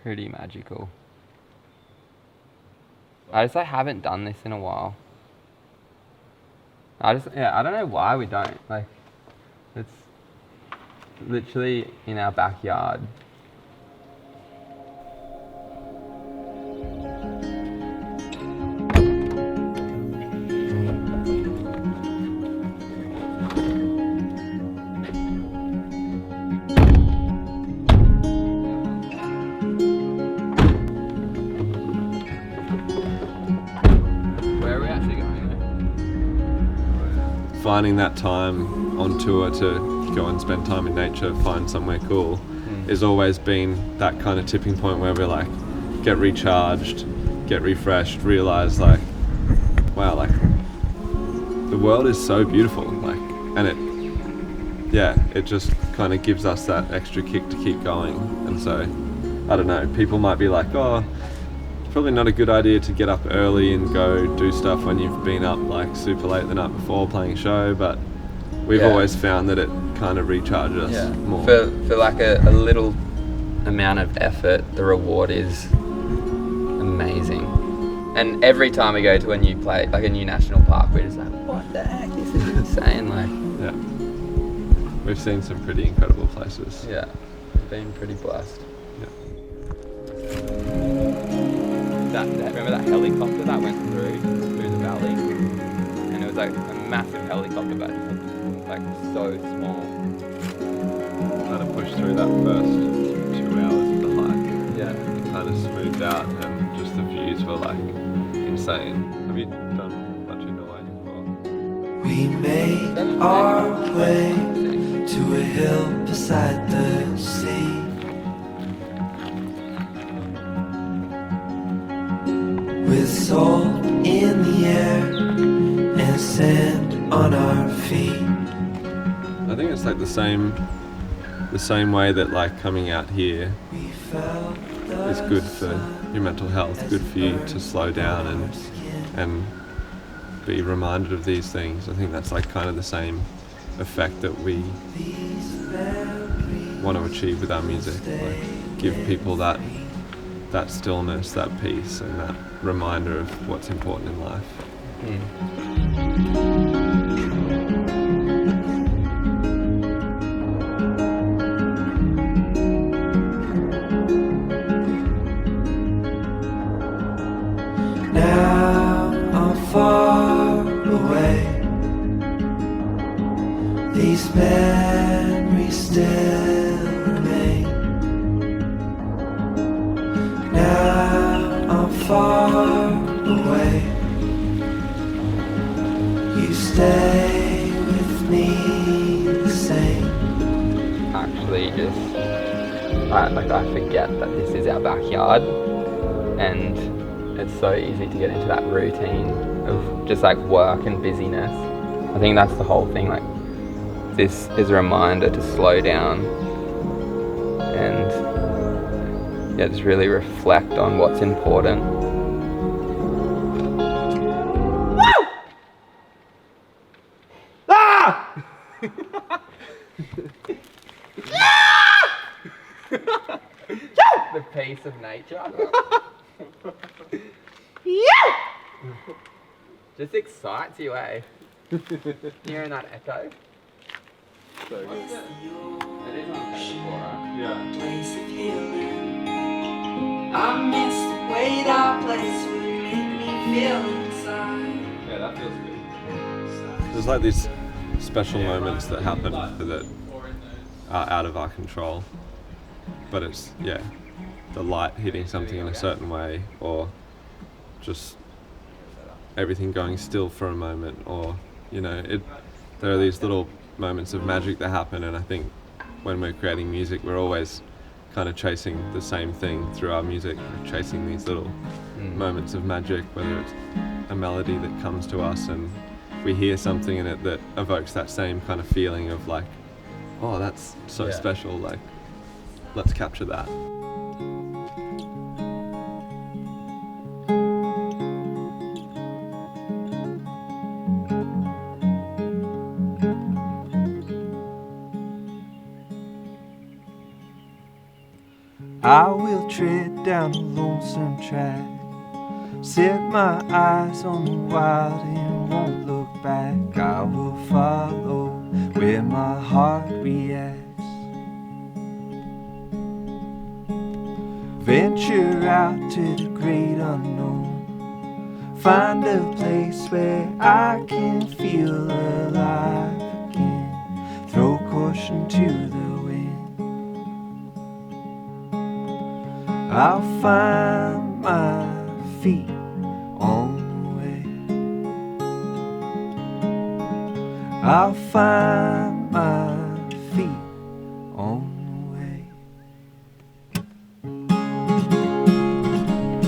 pretty magical. I haven't done this in a while. I don't know why we don't. Like, it's literally in our backyard. Where are we actually going? Finding that time on tour to go and spend time in nature, find somewhere cool, has always been that kind of tipping point where we're like, get recharged, get refreshed, realize like, wow, like the world is so beautiful, like, and it just kind of gives us that extra kick to keep going. And so, I don't know, people might be like, oh, it's probably not a good idea to get up early and go do stuff when you've been up like super late the night before playing a show, but we've always found that it kind of recharges us more. For like a little amount of effort, the reward is amazing. And every time we go to a new place, like a new national park, we're just like, what the heck, this is insane. Like, yeah, we've seen some pretty incredible places. Yeah, we've been pretty blessed. Remember that helicopter that went through the valley? And it was like a massive helicopter, but like so small. Kind of pushed through that first 2 hours of the hike. Yeah. Kind of smoothed out, and just the views were like insane. Have you done much in Norway before? We made our way to a hill beside the sea. With salt in the air and sand on our feet. I think it's like the same way that like coming out here is good for your mental health, good for you to slow down and be reminded of these things. I think that's like kind of the same effect that we want to achieve with our music, like give people that stillness, that peace, and that reminder of what's important in life. Now I'm far away. These memories still remain. Now I'm far away. You stay with me the same. Actually, I forget that this is our backyard, and it's so easy to get into that routine of just like work and busyness. I think that's the whole thing. Like, this is a reminder to slow down and just really reflect on what's important. The peace of nature. Just excites you, eh? Hearing that echo. So good. It is on Facebook, right? Yeah. Place of healing. I miss the way that place would make me feel inside. Yeah, that feels good. There's like these special moments that happen that are out of our control, but it's the light hitting something in a certain way, or just everything going still for a moment, or there are these little moments of magic that happen. And I think when we're creating music, we're always kind of chasing the same thing through our music. We're chasing these little moments of magic, whether it's a melody that comes to us and we hear something in it that evokes that same kind of feeling of like, oh, that's so special, like, let's capture that. I will tread down a lonesome track, set my eyes on the wild and won't look back. I will follow where my heart reacts. Venture out to the great unknown, find a place where I can feel alive again. Throw caution to the wind. I'll find my feet on the way. I'll find my feet on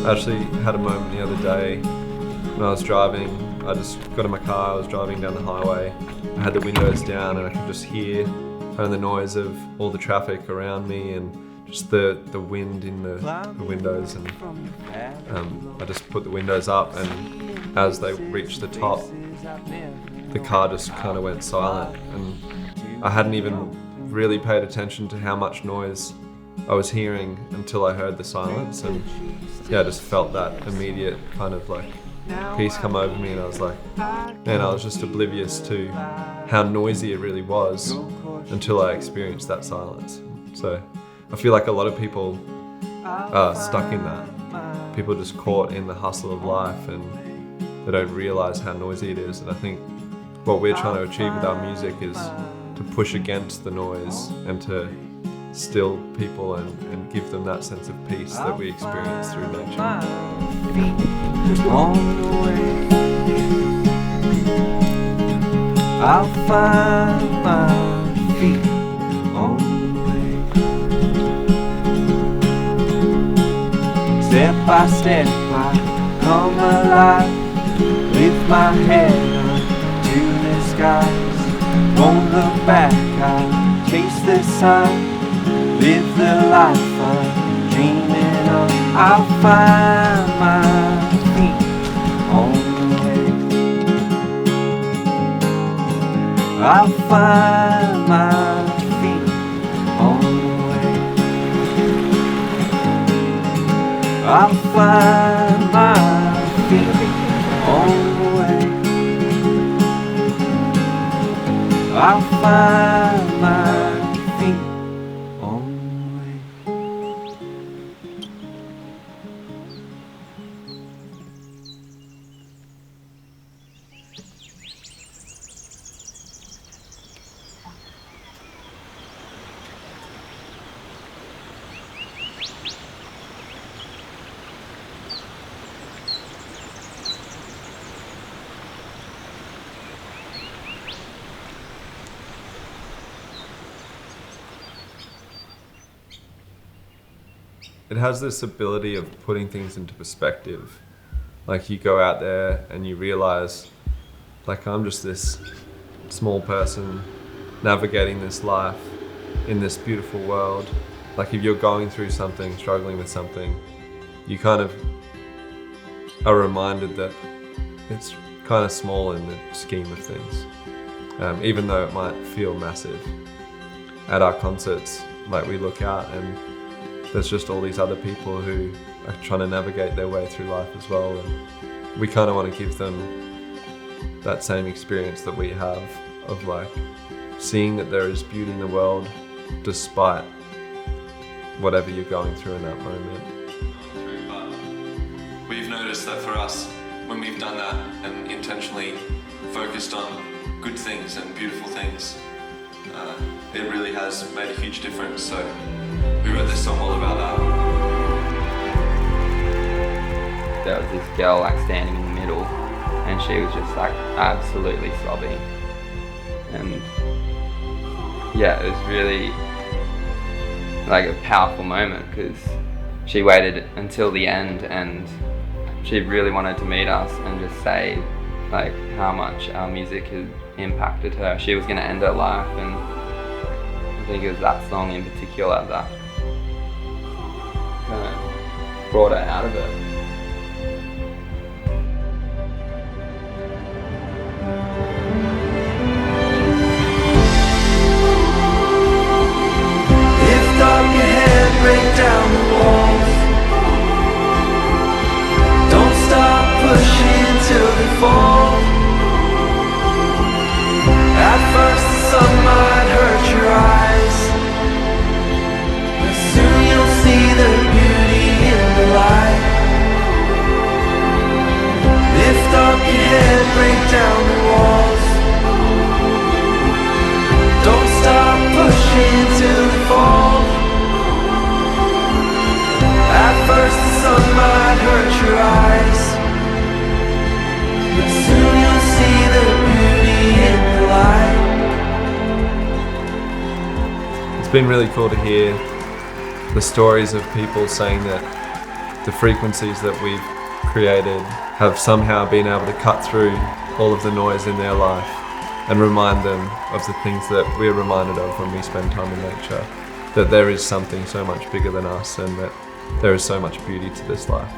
I actually had a moment the other day when I was driving. I just got in my car, I was driving down the highway. I had the windows down and I could just hear kind of the noise of all the traffic around me and just the wind in the windows. And I just put the windows up, and as they reached the top, the car just kind of went silent. And I hadn't even really paid attention to how much noise I was hearing until I heard the silence, and yeah, I just felt that immediate kind of like peace come over me, and I was like, man, I was just oblivious to how noisy it really was until I experienced that silence. So I feel like a lot of people are stuck in that. People are just caught in the hustle of life and they don't realize how noisy it is. And I think what we're trying to achieve with our music is to push against the noise and to still people and give them that sense of peace that we experience through nature. I'll find my feet on the way. Step by step I come alive, lift my head up to the skies. Won't look back, I'll chase the sun, live the life I'm dreaming of. I'll find my feet on the way. I'll find my feet on the way. I'll find my feet on the way. I'll find my feet on the way. It has this ability of putting things into perspective. Like you go out there and you realize, like, I'm just this small person navigating this life in this beautiful world. Like if you're going through something, struggling with something, you kind of are reminded that it's kind of small in the scheme of things, even though it might feel massive. At our concerts, like we look out and there's just all these other people who are trying to navigate their way through life as well, and we kind of want to give them that same experience that we have of like seeing that there is beauty in the world despite whatever you're going through in that moment. We've noticed that for us, when we've done that and intentionally focused on good things and beautiful things, it really has made a huge difference. So we wrote this song all about that. There was this girl like standing in the middle, and she was just like absolutely sobbing. And yeah, it was really like a powerful moment because she waited until the end and she really wanted to meet us and just say like how much our music had impacted her. She was going to end her life, and I think it was that song in particular that kind of brought her out of it. Lift up your head, break down it's been really cool to hear the stories of people saying that the frequencies that we've created have somehow been able to cut through all of the noise in their life and remind them of the things that we're reminded of when we spend time in nature, that there is something so much bigger than us and that there is so much beauty to this life.